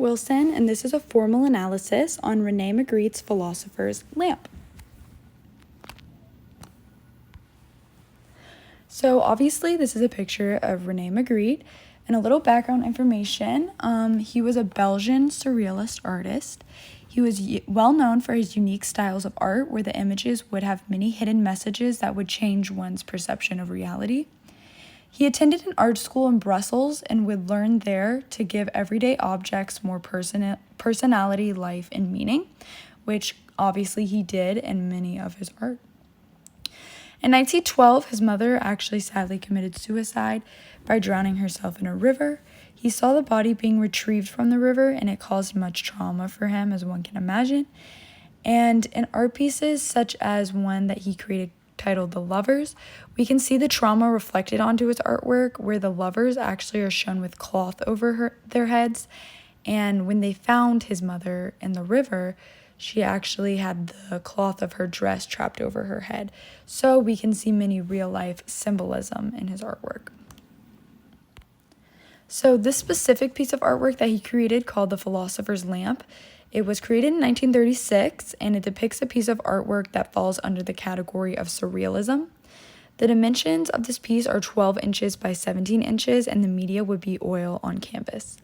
Wilson, and this is a formal analysis on Rene Magritte's Philosopher's Lamp. So obviously this is a picture of Rene Magritte, and a little background information. He was a Belgian surrealist artist. He was well known for his unique styles of art where the images would have many hidden messages that would change one's perception of reality. He attended an art school in Brussels and would learn there to give everyday objects more personality, life, and meaning, which obviously he did in many of his art. In 1912, his mother actually sadly committed suicide by drowning herself in a river. He saw the body being retrieved from the river, and it caused much trauma for him, as one can imagine. And in art pieces, such as one that he created titled The Lovers, we can see the trauma reflected onto his artwork, where the lovers actually are shown with cloth over their heads. And when they found his mother in the river, she actually had the cloth of her dress trapped over her head. So we can see many real-life symbolism in his artwork. So this specific piece of artwork that he created, called the Philosopher's Lamp, it was created in 1936, and it depicts a piece of artwork that falls under the category of surrealism. The dimensions of this piece are 12 inches by 17 inches, and the media would be oil on canvas.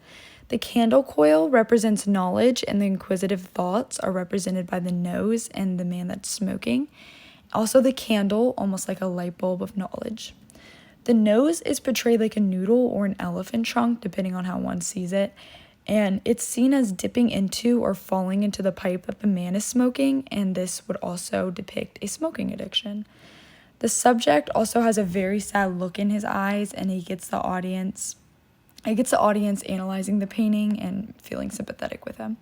The candle coil represents knowledge, and the inquisitive thoughts are represented by the nose and the man that's smoking. Also, the candle, almost like a light bulb of knowledge. The nose is portrayed like a noodle or an elephant trunk, depending on how one sees it. And it's seen as dipping into or falling into the pipe that the man is smoking, and this would also depict a smoking addiction. The subject also has a very sad look in his eyes, and it gets the audience analyzing the painting and feeling sympathetic with him.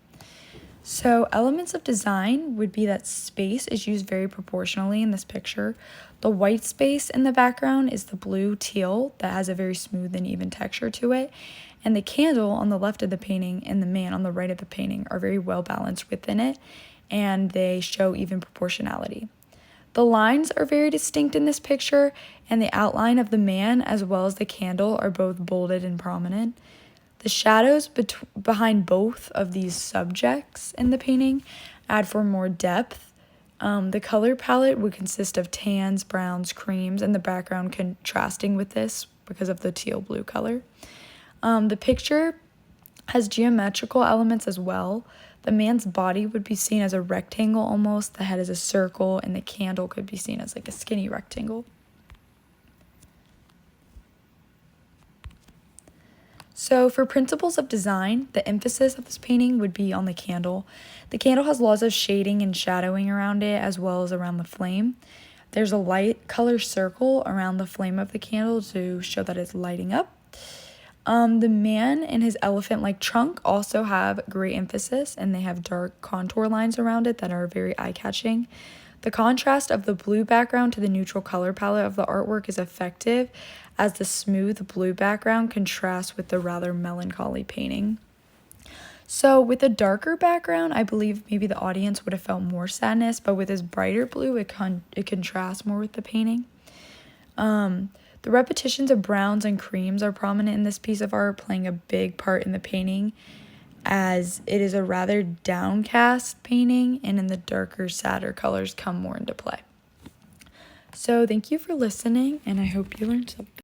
So elements of design would be that space is used very proportionally in this picture. The white space in the background is the blue teal that has a very smooth and even texture to it. And the candle on the left of the painting and the man on the right of the painting are very well balanced within it, and they show even proportionality. The lines are very distinct in this picture, and the outline of the man as well as the candle are both bolded and prominent. The shadows behind both of these subjects in the painting add for more depth. The color palette would consist of tans, browns, creams, and the background contrasting with this because of the teal blue color. The picture has geometrical elements as well. The man's body would be seen as a rectangle almost, the head is a circle, and the candle could be seen as like a skinny rectangle. So for principles of design, the emphasis of this painting would be on the candle. The candle has laws of shading and shadowing around it as well as around the flame. There's a light color circle around the flame of the candle to show that it's lighting up. The man and his elephant-like trunk also have great emphasis, and they have dark contour lines around it that are very eye-catching. The contrast of the blue background to the neutral color palette of the artwork is effective, as the smooth blue background contrasts with the rather melancholy painting. So with a darker background, I believe maybe the audience would have felt more sadness, but with this brighter blue, it contrasts more with the painting. The repetitions of browns and creams are prominent in this piece of art, playing a big part in the painting, as it is a rather downcast painting, and in the darker, sadder colors come more into play. So thank you for listening, and I hope you learned something.